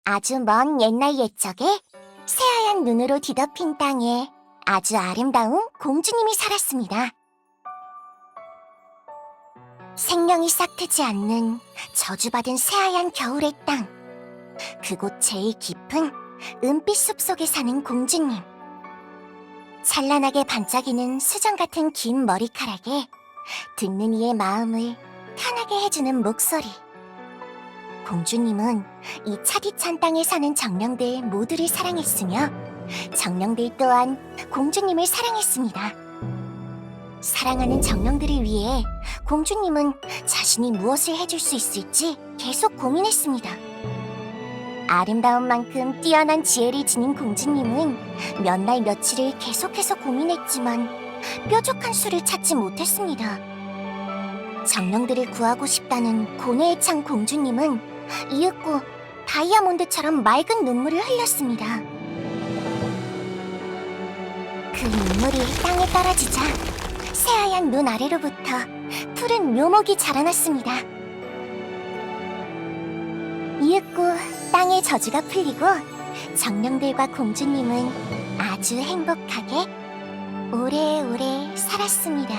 아주 먼 옛날 옛적에 새하얀 눈으로 뒤덮인 땅에 아주 아름다운 공주님이 살았습니다. 생명이 싹트지 않는 저주받은 새하얀 겨울의 땅. 그곳 제일 깊은 은빛 숲속에 사는 공주님. 찬란하게 반짝이는 수정 같은 긴 머리카락에 듣는 이의 마음을 편하게 해주는 목소리. 공주님은 이 차디찬 땅에 사는 정령들 모두를 사랑했으며 정령들 또한 공주님을 사랑했습니다. 사랑하는 정령들을 위해 공주님은 자신이 무엇을 해줄 수 있을지 계속 고민했습니다. 아름다운 만큼 뛰어난 지혜를 지닌 공주님은 몇 날 며칠을 계속해서 고민했지만 뾰족한 수를 찾지 못했습니다. 정령들을 구하고 싶다는 고뇌에 찬 공주님은 이윽고 다이아몬드처럼 맑은 눈물을 흘렸습니다. 그 눈물이 땅에 떨어지자 새하얀 눈 아래로부터 푸른 묘목이 자라났습니다. 이윽고 땅의 저주가 풀리고 정령들과 공주님은 아주 행복하게 오래오래 살았습니다.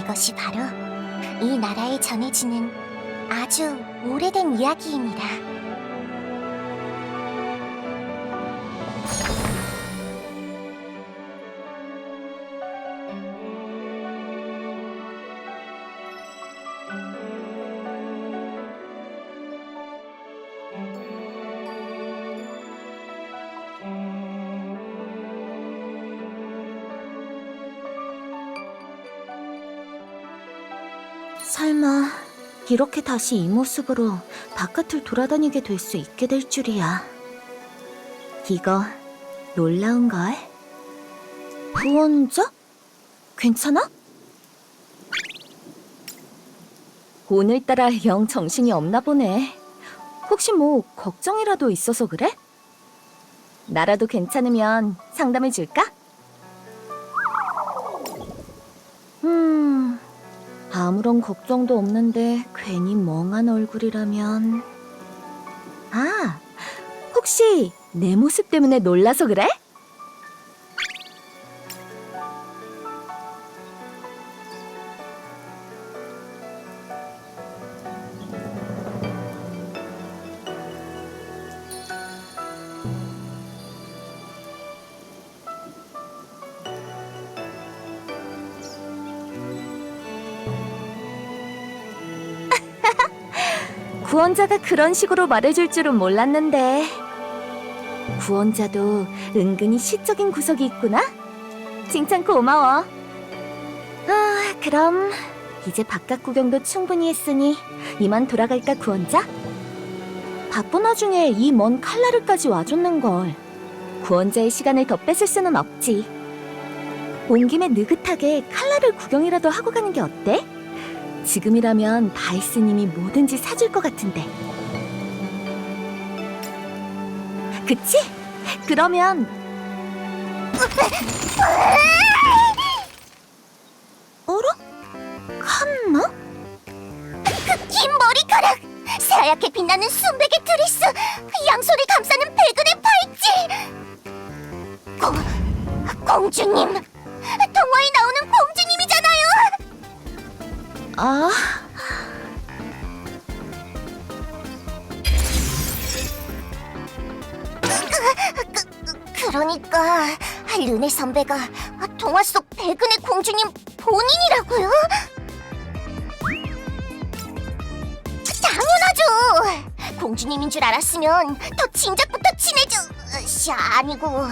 이것이 바로 이 나라에 전해지는 아주 오래된 이야기입니다. 설마 이렇게 다시 이 모습으로 바깥을 돌아다니게 될 수 있게 될 줄이야. 이거 놀라운걸? 구원자? 괜찮아? 오늘따라 영 정신이 없나 보네. 혹시 뭐 걱정이라도 있어서 그래? 나라도 괜찮으면 상담해 줄까? 아무런 걱정도 없는데 괜히 멍한 얼굴이라면... 아, 혹시 내 모습 때문에 놀라서 그래? 구원자가 그런 식으로 말해줄 줄은 몰랐는데. 구원자도 은근히 시적인 구석이 있구나? 칭찬 고마워. 그럼 이제 바깥 구경도 충분히 했으니 이만 돌아갈까, 구원자? 바쁜 와중에 이 먼 칼라르까지 와줬는걸. 구원자의 시간을 더 뺏을 수는 없지. 온 김에 느긋하게 칼라르 구경이라도 하고 가는 게 어때? 지금이라면 바이스님이 뭐든지 사줄 것 같은데. 그치? 그러면... 어라? 칸나? 그 긴 머리카락! 새하얗게 빛나는 순백의 드레스! 양손을 감싸는 백은의 팔찌! 공주님! 동화에 나오는 공주님이잖아요! 아... 그러니까 르네 선배가 동화 속 백은의 공주님 본인이라고요? 당연하죠! 공주님인 줄 알았으면 더 진작부터 아니고...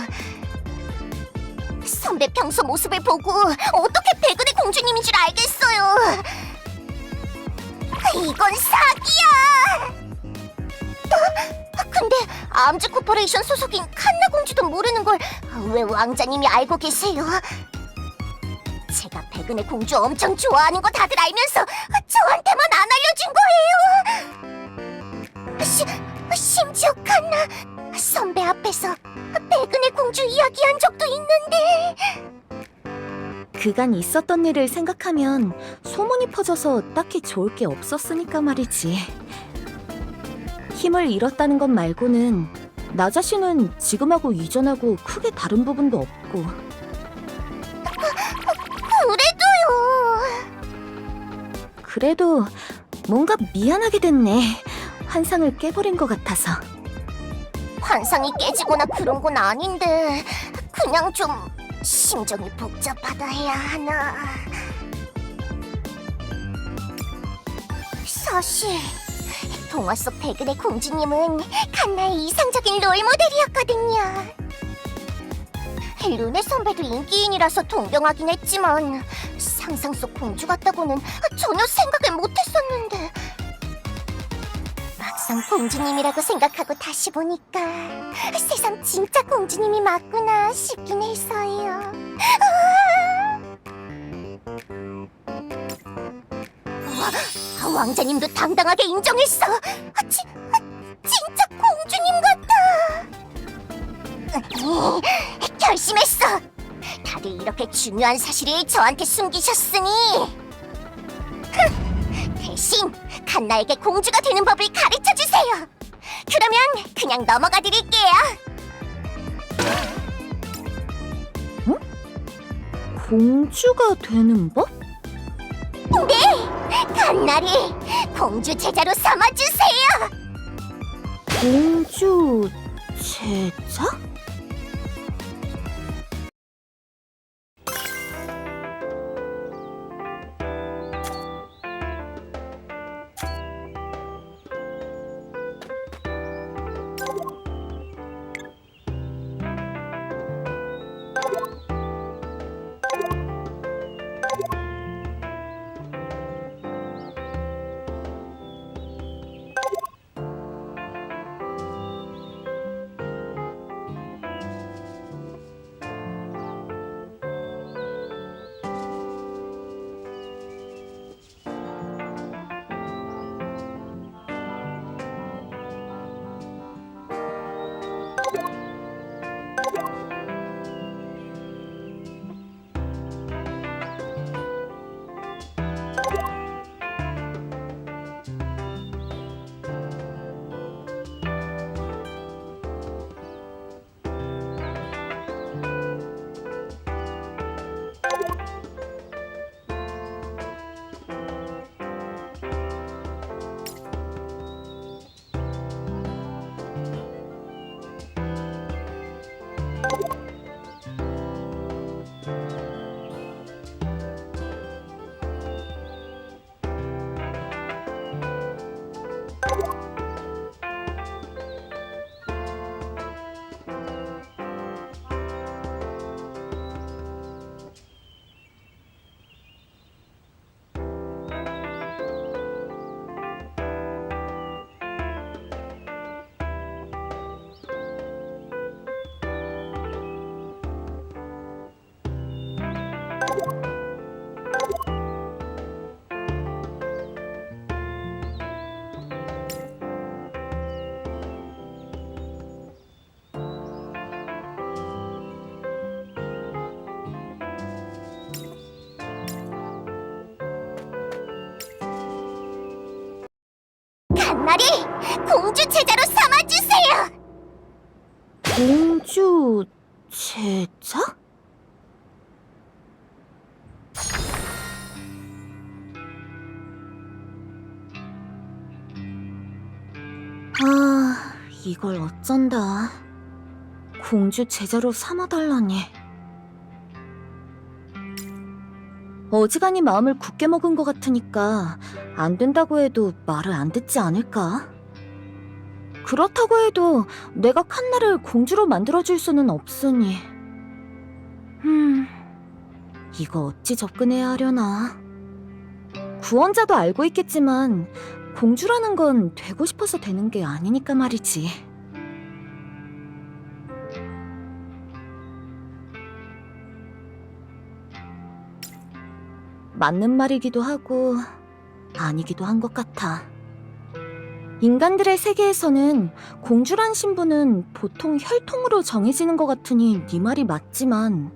선배 평소 모습을 보고 어떻게 백은의 공주님인 줄 알겠어요! 이건 사기야! 근데 암즈 코퍼레이션 소속인 칸나 공주도 모르는 걸 왜 왕자님이 알고 계세요? 제가 백은의 공주 엄청 좋아하는 거 다들 알면서 저한테만 안 알려준 거예요! 심지어 칸나 선배 앞에서 백은의 공주 이야기한 적도 있는데... 그간 있었던 일을 생각하면 소문이 퍼져서 딱히 좋을 게 없었으니까 말이지. 힘을 잃었다는 것 말고는 나 자신은 지금하고 이전하고 크게 다른 부분도 없고. 그래도 뭔가 미안하게 됐네. 환상을 깨버린 것 같아서. 환상이 깨지거나 그런 건 아닌데 그냥 좀 심정이 복잡하다 해야 하나. 사실 동화 속 백은의 공주님은 칸나의 이상적인 롤모델이었거든요. 르네 선배도 인기인이라서 동경하긴 했지만 상상 속 공주 같다고는 전혀 생각을 못했었는데 막상 공주님이라고 생각하고 다시 보니까 세상 진짜 공주님이 맞구나 싶긴 했어요. 왕자님도 당당하게 인정했어. 진짜 공주님 같아. 결심했어. 다들 이렇게 중요한 사실을 저한테 숨기셨으니 대신 칸나에게 공주가 되는 법을 가르쳐주세요. 그러면 그냥 넘어가 드릴게요. 공주가 되는 법? 네! 칸나를 공주 제자로 삼아주세요. 공주 제자? 칸나를 공주 제자로 삼아주세요. 공주 제자? 아, 이걸 어쩐다. 공주 제자로 삼아달라니. 어지간히 마음을 굳게 먹은 것 같으니까 안 된다고 해도 말을 안 듣지 않을까? 그렇다고 해도 내가 칸나를 공주로 만들어줄 수는 없으니. 이거 어찌 접근해야 하려나? 구원자도 알고 있겠지만 공주라는 건 되고 싶어서 되는 게 아니니까 말이지. 맞는 말이기도 하고 아니기도 한 것 같아. 인간들의 세계에서는 공주란 신분은 보통 혈통으로 정해지는 것 같으니 네 말이 맞지만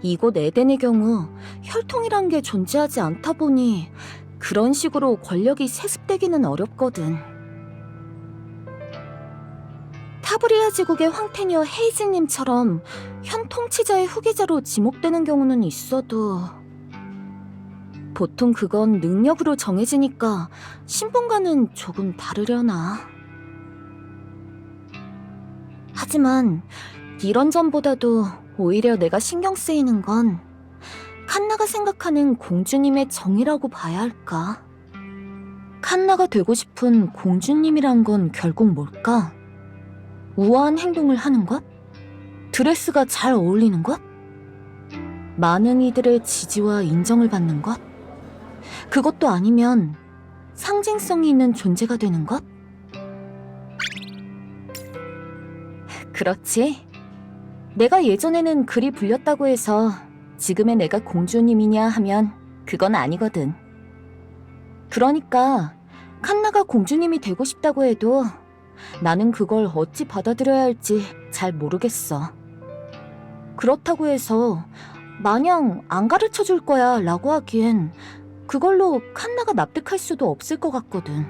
이곳 에덴의 경우 혈통이란 게 존재하지 않다 보니 그런 식으로 권력이 세습되기는 어렵거든. 타브리아 제국의 황태녀 헤이즐님처럼 현 통치자의 후계자로 지목되는 경우는 있어도 보통 그건 능력으로 정해지니까 신분과는 조금 다르려나. 하지만 이런 점보다도 오히려 내가 신경 쓰이는 건 칸나가 생각하는 공주님의 정의라고 봐야 할까? 칸나가 되고 싶은 공주님이란 건 결국 뭘까? 우아한 행동을 하는 것? 드레스가 잘 어울리는 것? 많은 이들의 지지와 인정을 받는 것? 그것도 아니면 상징성이 있는 존재가 되는 것? 그렇지. 내가 예전에는 그리 불렸다고 해서 지금의 내가 공주님이냐 하면 그건 아니거든. 그러니까 칸나가 공주님이 되고 싶다고 해도 나는 그걸 어찌 받아들여야 할지 잘 모르겠어. 그렇다고 해서 마냥 안 가르쳐줄 거야 라고 하기엔 그걸로 칸나가 납득할 수도 없을 것 같거든.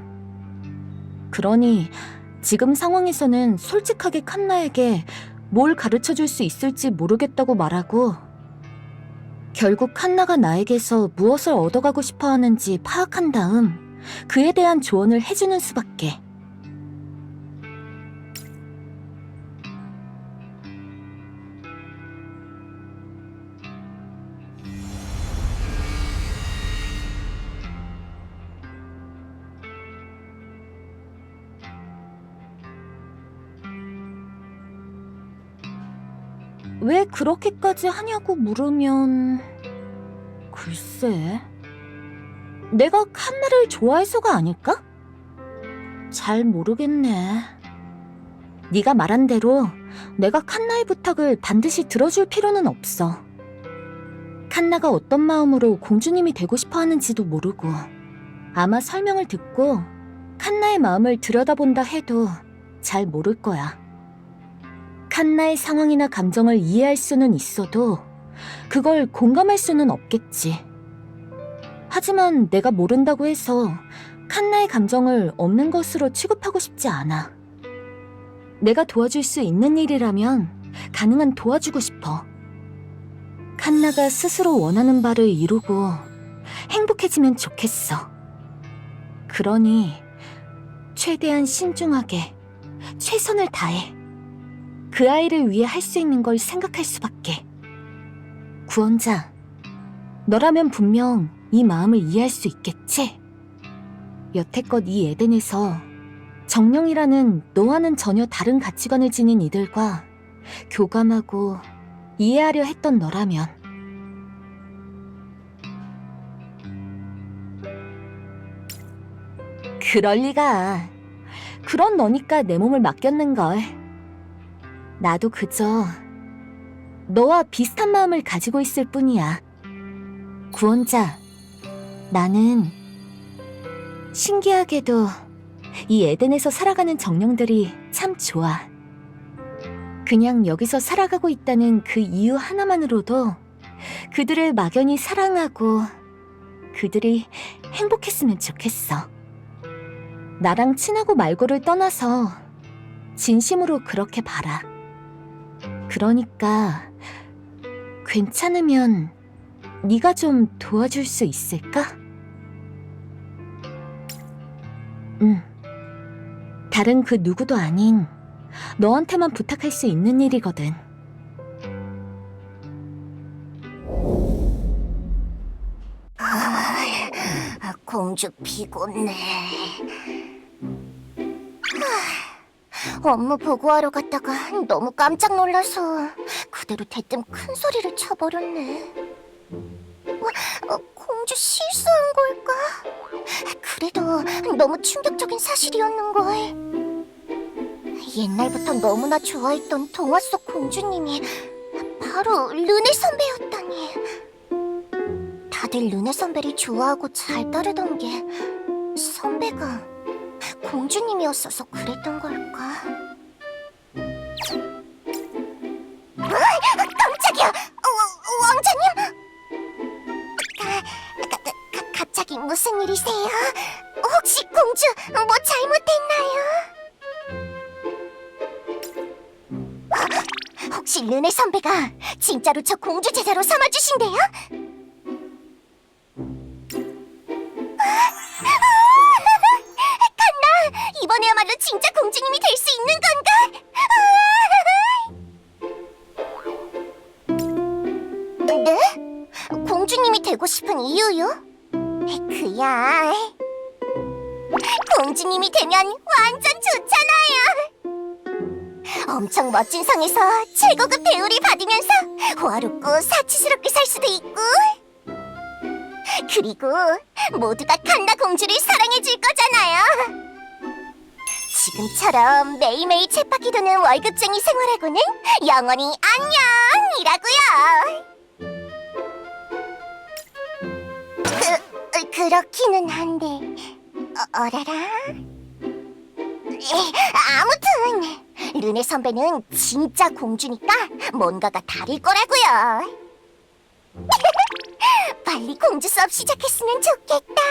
그러니 지금 상황에서는 솔직하게 칸나에게 뭘 가르쳐줄 수 있을지 모르겠다고 말하고 결국 칸나가 나에게서 무엇을 얻어가고 싶어 하는지 파악한 다음 그에 대한 조언을 해주는 수밖에. 왜 그렇게까지 하냐고 물으면 글쎄, 내가 칸나를 좋아해서가 아닐까? 잘 모르겠네. 네가 말한 대로 내가 칸나의 부탁을 반드시 들어줄 필요는 없어. 칸나가 어떤 마음으로 공주님이 되고 싶어 하는지도 모르고 아마 설명을 듣고 칸나의 마음을 들여다본다 해도 잘 모를 거야. 칸나의 상황이나 감정을 이해할 수는 있어도 그걸 공감할 수는 없겠지. 하지만 내가 모른다고 해서 칸나의 감정을 없는 것으로 취급하고 싶지 않아. 내가 도와줄 수 있는 일이라면 가능한 도와주고 싶어. 칸나가 스스로 원하는 바를 이루고 행복해지면 좋겠어. 그러니 최대한 신중하게 최선을 다해 그 아이를 위해 할 수 있는 걸 생각할 수밖에. 구원자, 너라면 분명 이 마음을 이해할 수 있겠지? 여태껏 이 에덴에서 정령이라는 너와는 전혀 다른 가치관을 지닌 이들과 교감하고 이해하려 했던 너라면. 그럴 리가. 그런 너니까 내 몸을 맡겼는걸. 나도 그저 너와 비슷한 마음을 가지고 있을 뿐이야. 구원자, 나는 신기하게도 이 에덴에서 살아가는 정령들이 참 좋아. 그냥 여기서 살아가고 있다는 그 이유 하나만으로도 그들을 막연히 사랑하고 그들이 행복했으면 좋겠어. 나랑 친하고 말고를 떠나서 진심으로 그렇게 바라. 그러니까 괜찮으면 네가 좀 도와줄 수 있을까? 다른 그 누구도 아닌 너한테만 부탁할 수 있는 일이거든. 공주 피곤해. 업무 보고하러 갔다가 너무 깜짝 놀라서 그대로 대뜸 큰 소리를 쳐버렸네. 공주 실수한 걸까? 그래도 너무 충격적인 사실이었는걸. 옛날부터 너무나 좋아했던 동화 속 공주님이 바로 르네 선배였다니. 다들 르네 선배를 좋아하고 잘 따르던 게 선배가 공주님이었어서 그랬던 걸까? 깜짝이야! 왕자님! 갑자기 무슨 일이세요? 혹시 공주 뭐 잘못했나요? 혹시 르네 선배가 진짜로 저 공주 제자로 삼아주신대요? 칸나, 이번에야말로 진짜 공주님이 될 수 있는 건가? 네? 공주님이 되고 싶은 이유요? 그야, 공주님이 되면 완전 좋잖아요. 엄청 멋진 성에서 최고급 대우를 받으면서 호화롭고 사치스럽게 살 수도 있고, 그리고 모두가 칸나 공주를 사랑해줄 거잖아요. 지금처럼 매일매일 쳇바퀴 도는 월급쟁이 생활하고는 영원히 안녕이라고요. 그렇기는 한데, 어라라. 아무튼 르네 선배는 진짜 공주니까 뭔가가 다를 거라고요. 빨리 공주 수업 시작했으면 좋겠다.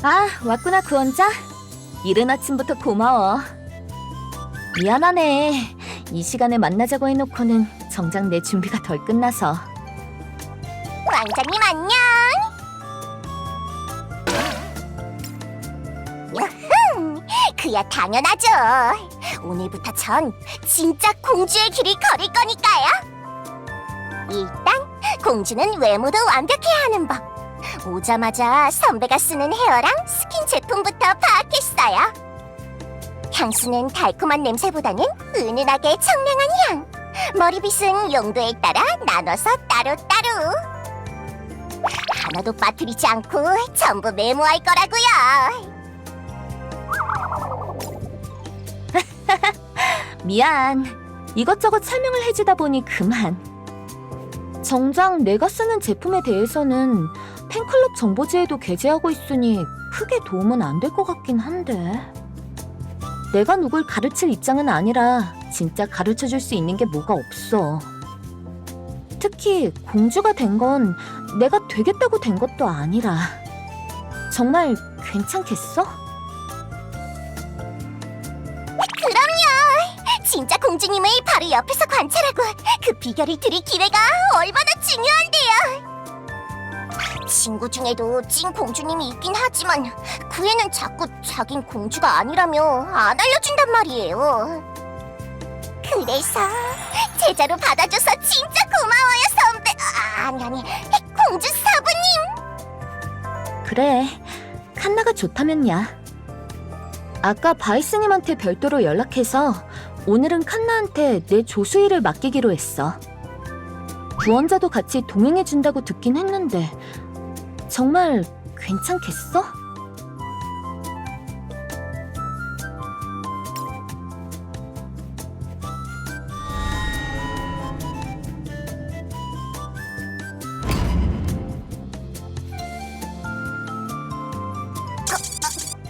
아, 왔구나 구원자. 이른 아침부터 고마워. 미안하네. 이 시간에 만나자고 해놓고는 정작 내 준비가 덜 끝나서. 왕자님 안녕. 유후, 그야 당연하죠. 오늘부터 전 진짜 공주의 길을 걸을 거니까요. 일단 공주는 외모도 완벽해야 하는 법. 오자마자 선배가 쓰는 헤어랑 스킨 제품부터 파악했어요. 향수는 달콤한 냄새보다는 은은하게 청량한 향. 머리빗은 용도에 따라 나눠서 따로따로. 하나도 빠뜨리지 않고 전부 메모할 거라고요. 미안. 이것저것 설명을 해주다 보니 그만. 정작 내가 쓰는 제품에 대해서는 팬클럽 정보지에도 게재하고 있으니 크게 도움은 안 될 것 같긴 한데. 내가 누굴 가르칠 입장은 아니라 진짜 가르쳐줄 수 있는 게 뭐가 없어. 특히 공주가 된 건 내가 되겠다고 된 것도 아니라. 정말 괜찮겠어? 그럼요. 진짜 공주님을 바로 옆에서 관찰하고 그 비결을 들을 기회가 얼마나 중요한데요. 친구 중에도 찐 공주님이 있긴 하지만 그 애는 자꾸 자긴 공주가 아니라며 안 알려준단 말이에요. 그래서 제자로 받아줘서 진짜 고마워요, 선배. 아니, 공주 사부님. 그래, 칸나가 좋다면야. 아까 바이스님한테 별도로 연락해서 오늘은 칸나한테 내 조수일을 맡기기로 했어. 구원자도 같이 동행해준다고 듣긴 했는데 정말 괜찮겠어?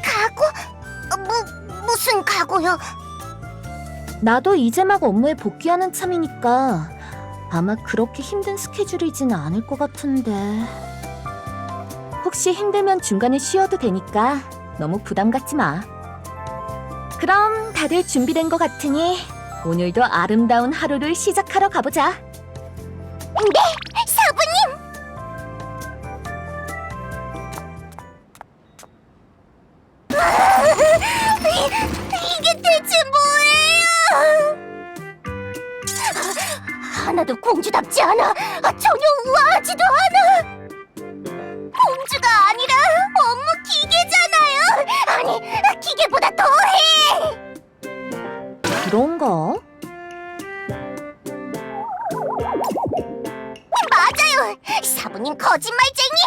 각오? 무슨 각오요? 나도 이제 막 업무에 복귀하는 참이니까 아마 그렇게 힘든 스케줄이지는 않을 것 같은데. 혹시 힘들면 중간에 쉬어도 되니까 너무 부담 갖지 마. 그럼 다들 준비된 것 같으니 오늘도 아름다운 하루를 시작하러 가보자. 네, 사부님! 이게 대체 뭐예요? 하나도 공주답지 않아. 전혀 우아하지도 않아. 공주가 아니라 업무 기계잖아요. 아니, 기계보다 더해. 그런가? 맞아요. 사부님 거짓말쟁이.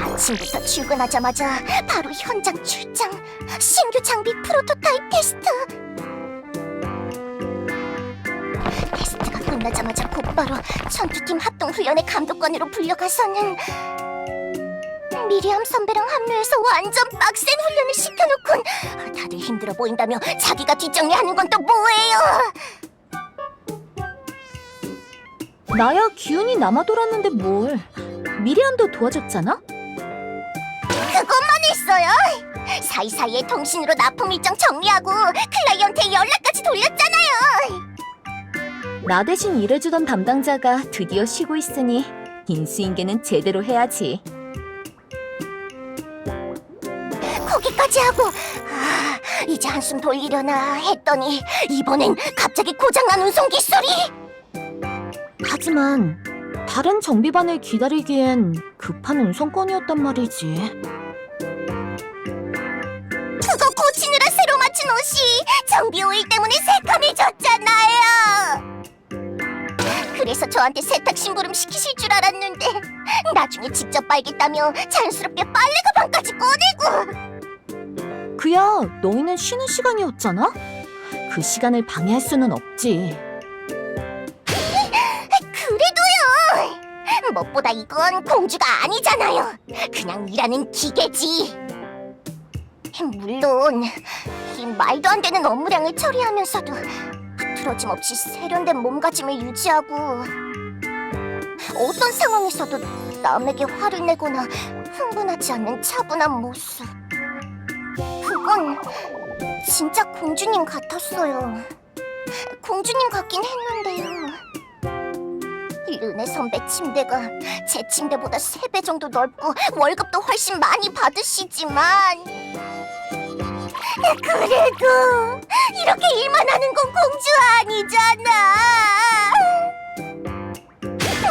아침부터 출근하자마자 바로 현장 출장, 신규 장비 프로토타입 테스트. 테스트가 끝나자마자 곧바로 전투팀 합동훈련의 감독관으로 불려가서는 미리암 선배랑 합류해서 완전 빡센 훈련을 시켜놓곤 다들 힘들어 보인다며 자기가 뒷정리하는 건 또 뭐예요? 나야 기운이 남아 돌았는데 뭘. 미리안도 도와줬잖아? 그것만 했어요. 사이사이에 통신으로 납품 일정 정리하고 클라이언트의 연락까지 돌렸잖아요. 나 대신 일해주던 담당자가 드디어 쉬고 있으니 인수인계는 제대로 해야지. 거기까지 하고 이제 한숨 돌리려나 했더니 이번엔 갑자기 고장난 운송기 소리. 하지만 다른 정비반을 기다리기엔 급한 운송건이었단 말이지. 그거 고치느라 새로 맞춘 옷이 정비 오일 때문에 새카매졌잖아요. 그래서 저한테 세탁 심부름 시키실 줄 알았는데 나중에 직접 빨겠다며 자연스럽게 빨래 가방까지 꺼내고. 그야 너희는 쉬는 시간이었잖아? 그 시간을 방해할 수는 없지. 그래도요. 무엇보다 이건 공주가 아니잖아요. 그냥 일하는 기계지. 물론 이 말도 안 되는 업무량을 처리하면서도 틀어짐 없이 세련된 몸가짐을 유지하고 어떤 상황에서도 남에게 화를 내거나 흥분하지 않는 차분한 모습. 그건 진짜 공주님 같았어요. 공주님 같긴 했는데요. 르네 선배 침대가 제 침대보다 3배 정도 넓고 월급도 훨씬 많이 받으시지만 그래도 이렇게 일만 하는 건 공주 아니잖아.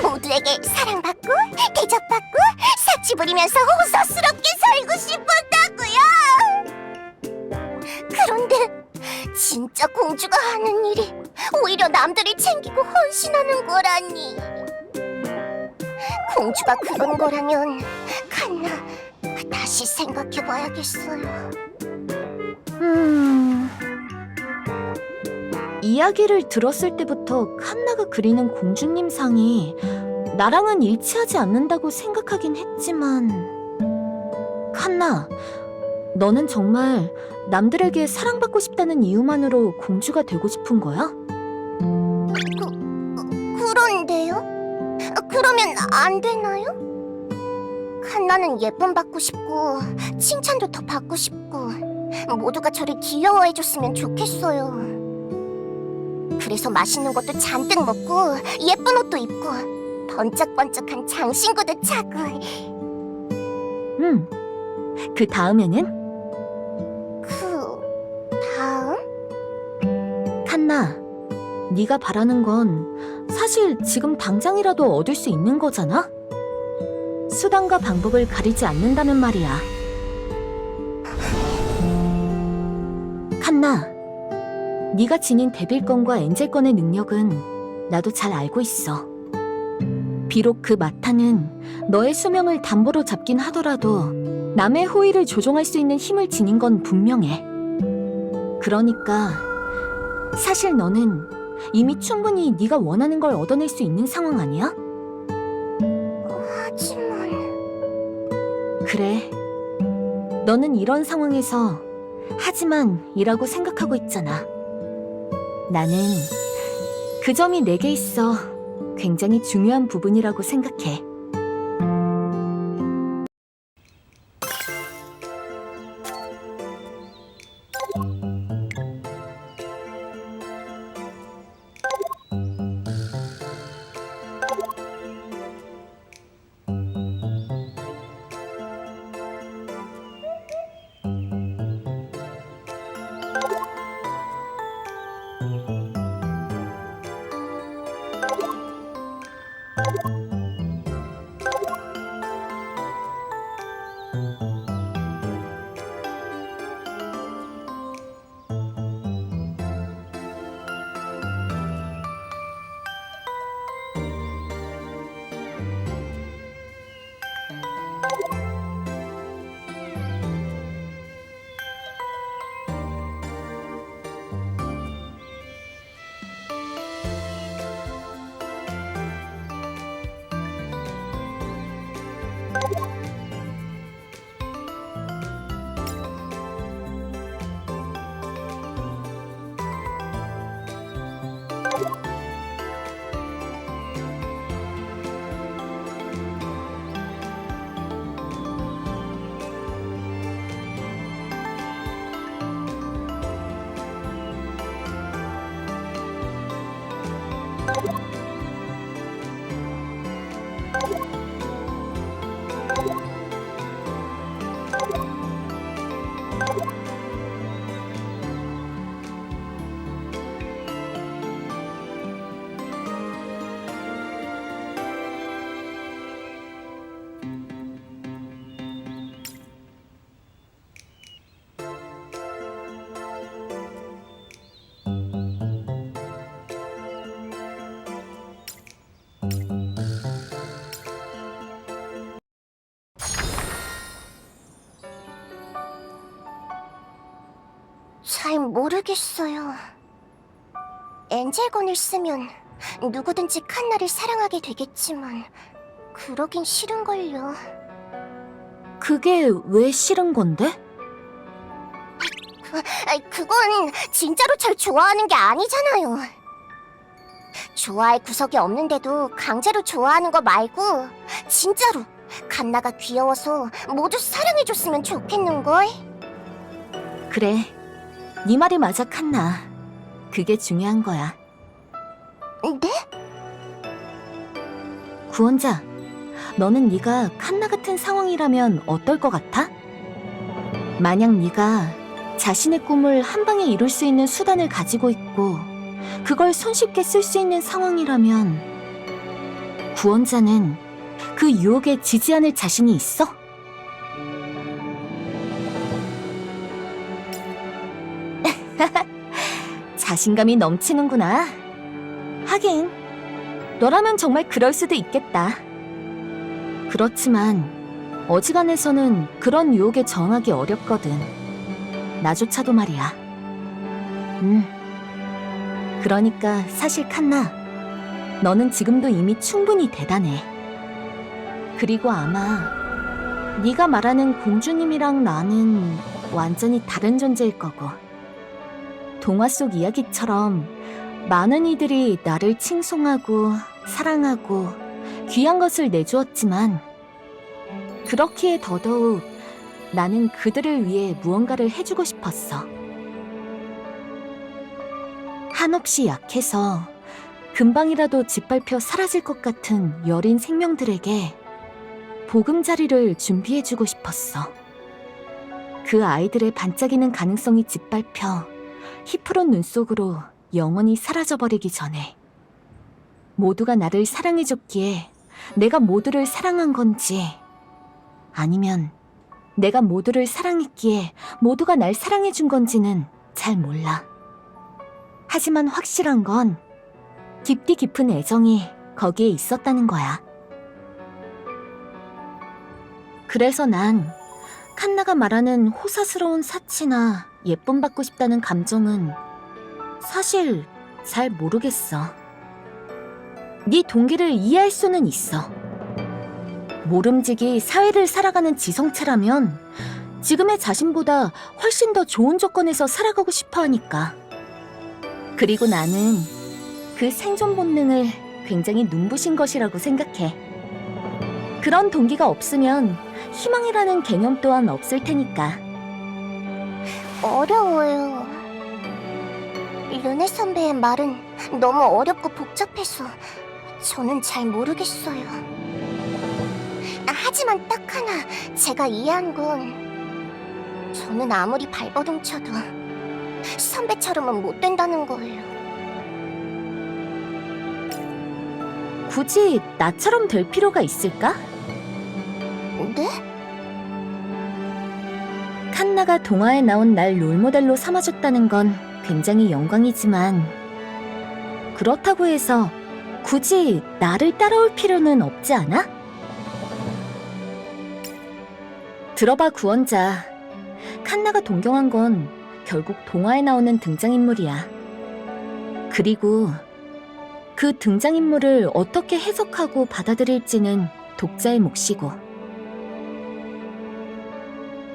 모두에게 사랑받고 대접받고 사치 부리면서 호소스럽게 살고 싶었다고요. 그런데 진짜 공주가 하는 일이 오히려 남들을 챙기고 헌신하는 거라니. 공주가 그런 거라면 칸나 다시 생각해봐야겠어요. 이야기를 들었을 때부터 칸나가 그리는 공주님 상이 나랑은 일치하지 않는다고 생각하긴 했지만, 칸나, 너는 정말 남들에게 사랑받고 싶다는 이유만으로 공주가 되고 싶은 거야? 그런데요? 그러면 안 되나요? 칸나는 예쁨 받고 싶고 칭찬도 더 받고 싶고 모두가 저를 귀여워해줬으면 좋겠어요. 그래서 맛있는 것도 잔뜩 먹고 예쁜 옷도 입고 번쩍번쩍한 장신구도 차고. 그 다음에는? 그 다음? 칸나, 네가 바라는 건 사실 지금 당장이라도 얻을 수 있는 거잖아? 수단과 방법을 가리지 않는다는 말이야. 칸나, 네가 지닌 데빌건과 엔젤건의 능력은 나도 잘 알고 있어. 비록 그 마타는 너의 수명을 담보로 잡긴 하더라도 남의 호의를 조종할 수 있는 힘을 지닌 건 분명해. 그러니까 사실 너는 이미 충분히 네가 원하는 걸 얻어낼 수 있는 상황 아니야? 하지만... 그래. 너는 이런 상황에서 하지만이라고 생각하고 있잖아. 나는 그 점이 내게 있어 굉장히 중요한 부분이라고 생각해. 잘 모르겠어요. 엔젤건을 쓰면 누구든지 칸나를 사랑하게 되겠지만 그러긴 싫은걸요. 그게 왜 싫은 건데? 그건 진짜로 절 좋아하는 게 아니잖아요. 좋아할 구석이 없는데도 강제로 좋아하는 거 말고 진짜로 칸나가 귀여워서 모두 사랑해줬으면 좋겠는걸? 그래, 네 말이 맞아, 칸나. 그게 중요한 거야. 네? 구원자, 너는 네가 칸나 같은 상황이라면 어떨 것 같아? 만약 네가 자신의 꿈을 한 방에 이룰 수 있는 수단을 가지고 있고 그걸 손쉽게 쓸 수 있는 상황이라면 구원자는 그 유혹에 지지 않을 자신이 있어? 자신감이 넘치는구나. 하긴 너라면 정말 그럴 수도 있겠다. 그렇지만 어지간해서는 그런 유혹에 저항하기 어렵거든. 나조차도 말이야. 그러니까 사실 칸나, 너는 지금도 이미 충분히 대단해. 그리고 아마 네가 말하는 공주님이랑 나는 완전히 다른 존재일 거고, 동화 속 이야기처럼 많은 이들이 나를 칭송하고 사랑하고 귀한 것을 내주었지만 그렇기에 더더욱 나는 그들을 위해 무언가를 해주고 싶었어. 한없이 약해서 금방이라도 짓밟혀 사라질 것 같은 여린 생명들에게 보금자리를 준비해주고 싶었어. 그 아이들의 반짝이는 가능성이 짓밟혀 희푸른 눈 속으로 영원히 사라져버리기 전에 모두가 나를 사랑해줬기에 내가 모두를 사랑한 건지 아니면 내가 모두를 사랑했기에 모두가 날 사랑해준 건지는 잘 몰라. 하지만 확실한 건 깊디 깊은 애정이 거기에 있었다는 거야. 그래서 난 칸나가 말하는 호사스러운 사치나 예쁨 받고 싶다는 감정은 사실 잘 모르겠어. 네 동기를 이해할 수는 있어. 모름지기 사회를 살아가는 지성차라면 지금의 자신보다 훨씬 더 좋은 조건에서 살아가고 싶어 하니까. 그리고 나는 그 생존 본능을 굉장히 눈부신 것이라고 생각해. 그런 동기가 없으면 희망이라는 개념 또한 없을 테니까. 어려워요. 르네 선배의 말은 너무 어렵고 복잡해서 저는 잘 모르겠어요. 하지만 딱 하나 제가 이해한 건 저는 아무리 발버둥 쳐도 선배처럼은 못 된다는 거예요. 굳이 나처럼 될 필요가 있을까? 네? 칸나가 동화에 나온 날 롤모델로 삼아줬다는 건 굉장히 영광이지만 그렇다고 해서 굳이 나를 따라올 필요는 없지 않아? 들어봐, 구원자. 칸나가 동경한 건 결국 동화에 나오는 등장인물이야. 그리고 그 등장인물을 어떻게 해석하고 받아들일지는 독자의 몫이고,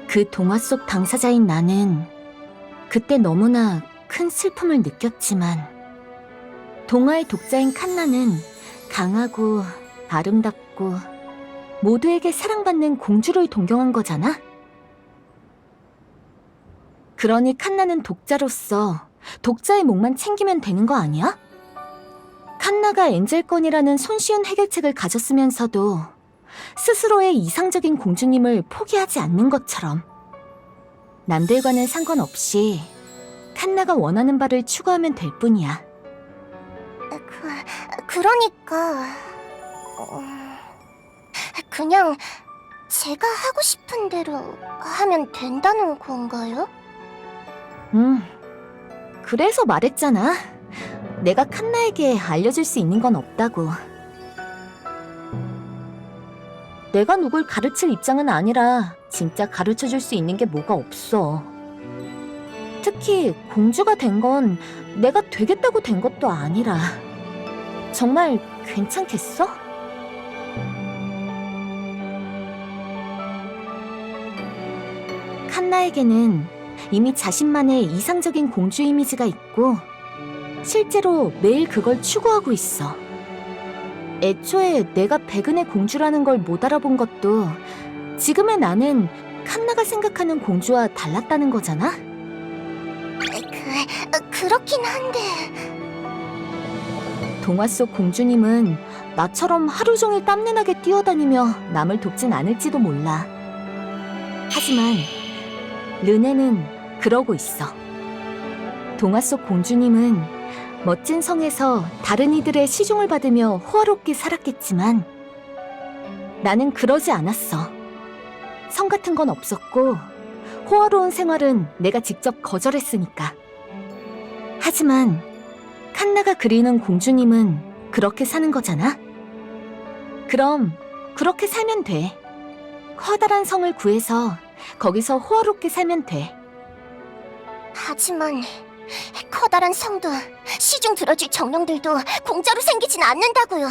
그 동화 속 당사자인 나는 그때 너무나 큰 슬픔을 느꼈지만 동화의 독자인 칸나는 강하고 아름답고 모두에게 사랑받는 공주를 동경한 거잖아? 그러니 칸나는 독자로서 독자의 몫만 챙기면 되는 거 아니야? 칸나가 엔젤권이라는 손쉬운 해결책을 가졌으면서도 스스로의 이상적인 공주님을 포기하지 않는 것처럼 남들과는 상관없이 칸나가 원하는 바를 추구하면 될 뿐이야. 그러니까 그냥 제가 하고 싶은 대로 하면 된다는 건가요? 그래서 말했잖아. 내가 칸나에게 알려줄 수 있는 건 없다고. 내가 누굴 가르칠 입장은 아니라 진짜 가르쳐줄 수 있는 게 뭐가 없어. 특히 공주가 된 건 내가 되겠다고 된 것도 아니라. 정말 괜찮겠어? 칸나에게는 이미 자신만의 이상적인 공주 이미지가 있고 실제로 매일 그걸 추구하고 있어. 애초에 내가 백은의 공주라는 걸 못 알아본 것도 지금의 나는 칸나가 생각하는 공주와 달랐다는 거잖아? 그렇긴 한데... 동화 속 공주님은 나처럼 하루 종일 땀내나게 뛰어다니며 남을 돕진 않을지도 몰라. 하지만 르네는 그러고 있어. 동화 속 공주님은 멋진 성에서 다른 이들의 시종을 받으며 호화롭게 살았겠지만 나는 그러지 않았어. 성 같은 건 없었고 호화로운 생활은 내가 직접 거절했으니까. 하지만 칸나가 그리는 공주님은 그렇게 사는 거잖아? 그럼 그렇게 살면 돼. 커다란 성을 구해서 거기서 호화롭게 살면 돼. 하지만 커다란 성도 시중 들어줄 정령들도 공짜로 생기진 않는다고요.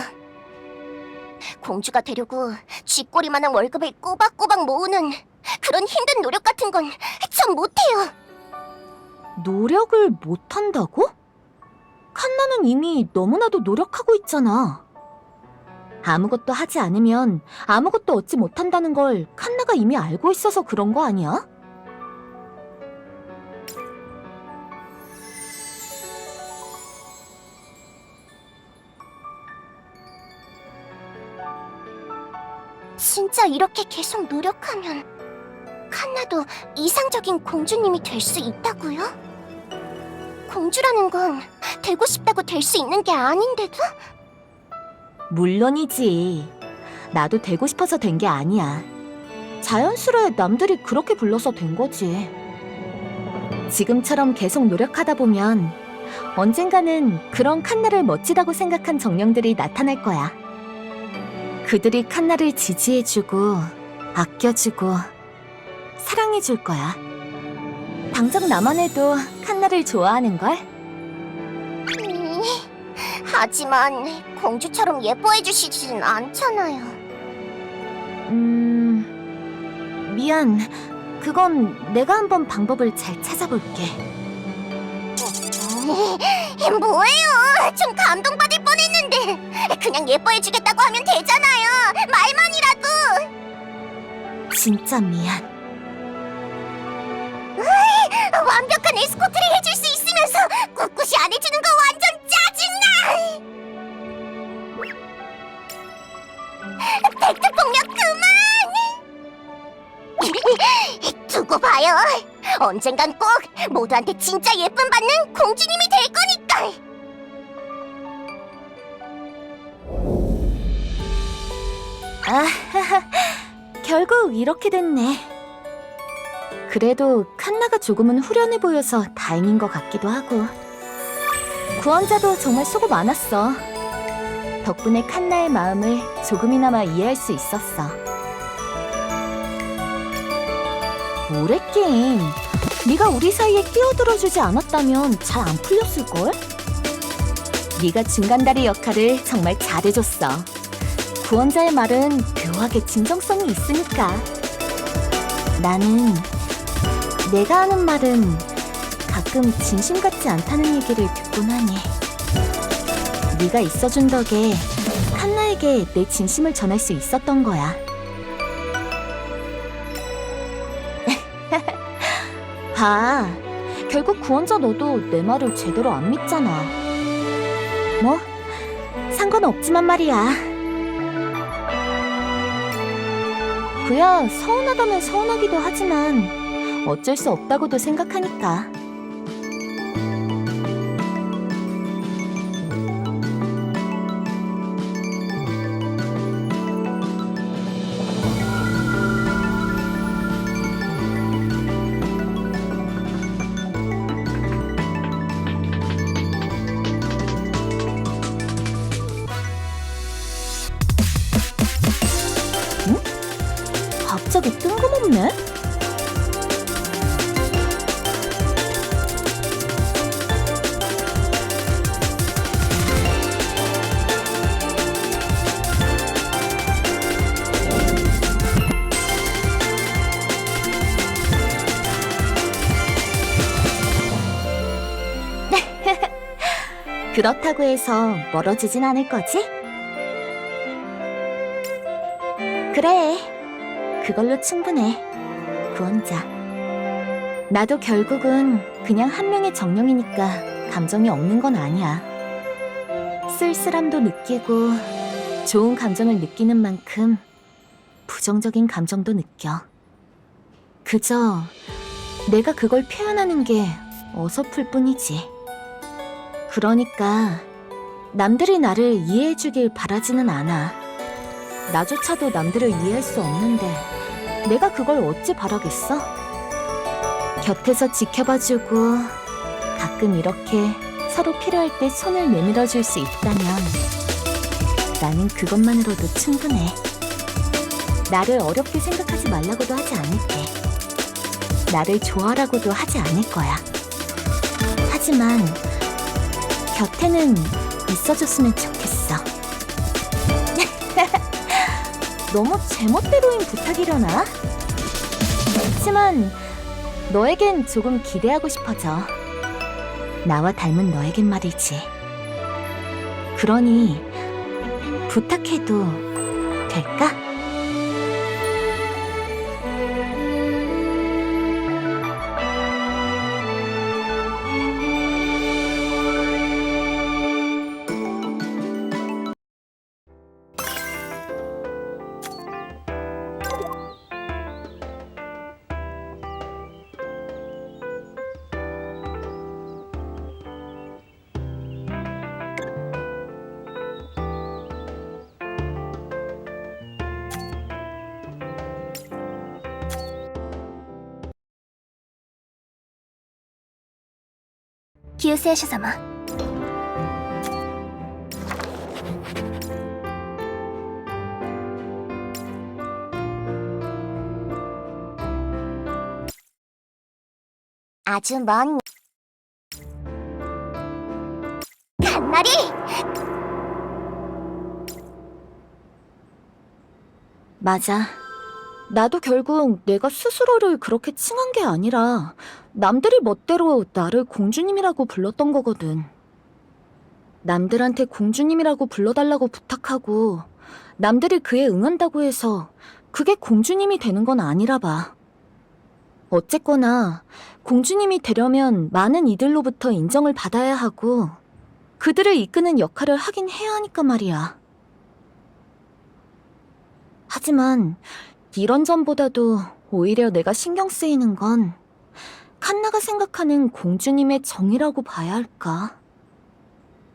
공주가 되려고 쥐꼬리만한 월급을 꼬박꼬박 모으는 그런 힘든 노력 같은 건 참 못해요. 노력을 못한다고? 칸나는 이미 너무나도 노력하고 있잖아. 아무것도 하지 않으면 아무것도 얻지 못한다는 걸 칸나가 이미 알고 있어서 그런 거 아니야? 진짜 이렇게 계속 노력하면 칸나도 이상적인 공주님이 될 수 있다고요? 공주라는 건 되고 싶다고 될 수 있는 게 아닌데도? 물론이지. 나도 되고 싶어서 된 게 아니야. 자연스레 남들이 그렇게 불러서 된 거지. 지금처럼 계속 노력하다 보면 언젠가는 그런 칸나를 멋지다고 생각한 정령들이 나타날 거야. 그들이 칸나를 지지해주고, 아껴주고, 사랑해줄 거야. 당장 나만 해도 칸나를 좋아하는걸? 하지만 공주처럼 예뻐해주시진 않잖아요. 미안. 그건 내가 한번 방법을 잘 찾아볼게. 뭐예요? 좀 감동받을 뻔했는데 그냥 예뻐해주겠다고 하면 되잖아요. 말만이라도. 진짜 미안. 완벽한 에스코트를 해줄 수 있으면서 꿋꿋이 안 해주는 거 완전 짜증나! 백두폭력 그만! 두고 봐요. 언젠간 꼭 모두한테 진짜 예쁨 받는 공주님이 될 거니까! 아하하, 결국 이렇게 됐네. 그래도 칸나가 조금은 후련해 보여서 다행인 것 같기도 하고. 구원자도 정말 수고 많았어. 덕분에 칸나의 마음을 조금이나마 이해할 수 있었어. 뭐랬긴. 네가 우리 사이에 끼어들어주지 않았다면 잘 안 풀렸을걸? 네가 중간다리 역할을 정말 잘해줬어. 구원자의 말은 묘하게 진정성이 있으니까. 나는 내가 하는 말은 가끔 진심 같지 않다는 얘기를 듣곤 하니. 네가 있어준 덕에 칸나에게 내 진심을 전할 수 있었던 거야. 봐, 결국 구원자 너도 내 말을 제대로 안 믿잖아. 뭐, 상관없지만 말이야. 그야 서운하다면 서운하기도 하지만 어쩔 수 없다고도 생각하니까. 갑자기 뜬금없네? 그렇다고 해서 멀어지진 않을 거지? 그래. 그걸로 충분해, 구원자. 나도 결국은 그냥 한 명의 정령이니까 감정이 없는 건 아니야. 쓸쓸함도 느끼고 좋은 감정을 느끼는 만큼 부정적인 감정도 느껴. 그저 내가 그걸 표현하는 게 어설플 뿐이지. 그러니까 남들이 나를 이해해주길 바라지는 않아. 나조차도 남들을 이해할 수 없는데 내가 그걸 어찌 바라겠어? 곁에서 지켜봐주고 가끔 이렇게 서로 필요할 때 손을 내밀어줄 수 있다면 나는 그것만으로도 충분해. 나를 어렵게 생각하지 말라고도 하지 않을게. 나를 좋아라고도 하지 않을 거야. 하지만 곁에는 있어줬으면 좋겠어. 너무 제멋대로인 부탁이려나? 그렇지만 너에겐 조금 기대하고 싶어져. 나와 닮은 너에겐 말이지. 그러니 부탁해도 될까? 救世主様。아주 먼 갓나리! 맞아. 나도 결국 내가 스스로를 그렇게 칭한 게 아니라 남들이 멋대로 나를 공주님이라고 불렀던 거거든. 남들한테 공주님이라고 불러달라고 부탁하고 남들이 그에 응한다고 해서 그게 공주님이 되는 건 아니라 봐. 어쨌거나 공주님이 되려면 많은 이들로부터 인정을 받아야 하고 그들을 이끄는 역할을 하긴 해야 하니까 말이야. 하지만 이런 점보다도 오히려 내가 신경 쓰이는 건 칸나가 생각하는 공주님의 정의라고 봐야 할까?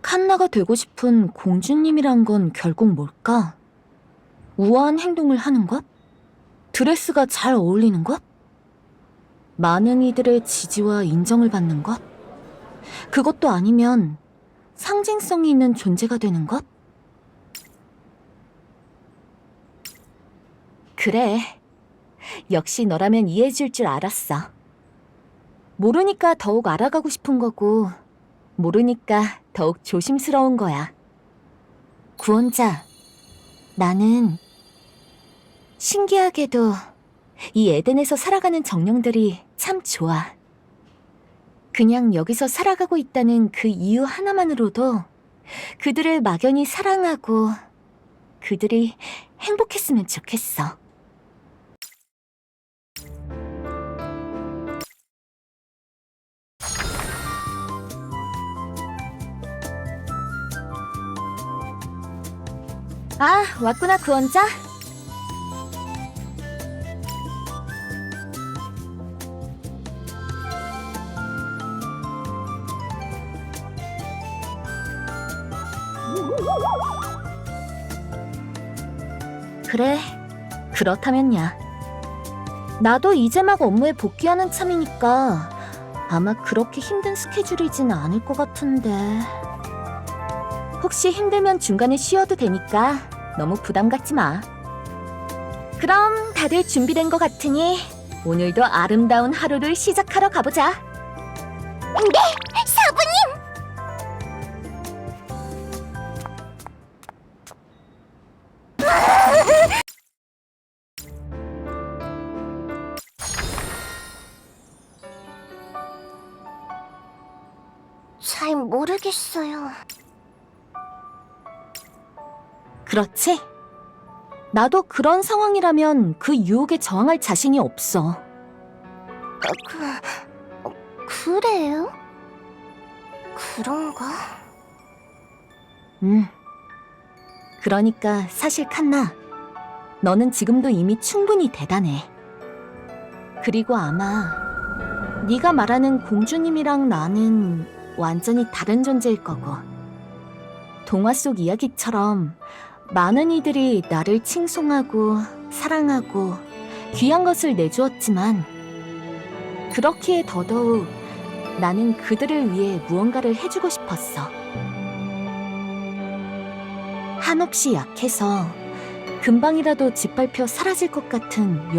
칸나가 되고 싶은 공주님이란 건 결국 뭘까? 우아한 행동을 하는 것? 드레스가 잘 어울리는 것? 많은 이들의 지지와 인정을 받는 것? 그것도 아니면 상징성이 있는 존재가 되는 것? 그래. 역시 너라면 이해해줄 줄 알았어. 모르니까 더욱 알아가고 싶은 거고, 모르니까 더욱 조심스러운 거야. 구원자, 나는 신기하게도 이 에덴에서 살아가는 정령들이 참 좋아. 그냥 여기서 살아가고 있다는 그 이유 하나만으로도 그들을 막연히 사랑하고 그들이 행복했으면 좋겠어. 아, 왔구나, 구원자. 그래, 그렇다면야. 나도 이제 막 업무에 복귀하는 참이니까 아마 그렇게 힘든 스케줄이진 않을 것 같은데. 혹시 힘들면 중간에 쉬어도 되니까 너무 부담 갖지 마. 그럼 다들 준비된 것 같으니 오늘도 아름다운 하루를 시작하러 가보자. 네, 사부님! 잘 모르겠어요. 그렇지? 나도 그런 상황이라면 그 유혹에 저항할 자신이 없어. 그래요? 그런가? 그러니까 사실 칸나, 너는 지금도 이미 충분히 대단해. 그리고 아마 네가 말하는 공주님이랑 나는 완전히 다른 존재일 거고, 동화 속 이야기처럼 많은 이들이 나를 칭송하고 사랑하고 귀한 것을 내주었지만 그렇기에 더더욱 나는 그들을 위해 무언가를 해주고 싶었어. 한없이 약해서 금방이라도 짓밟혀 사라질 것 같은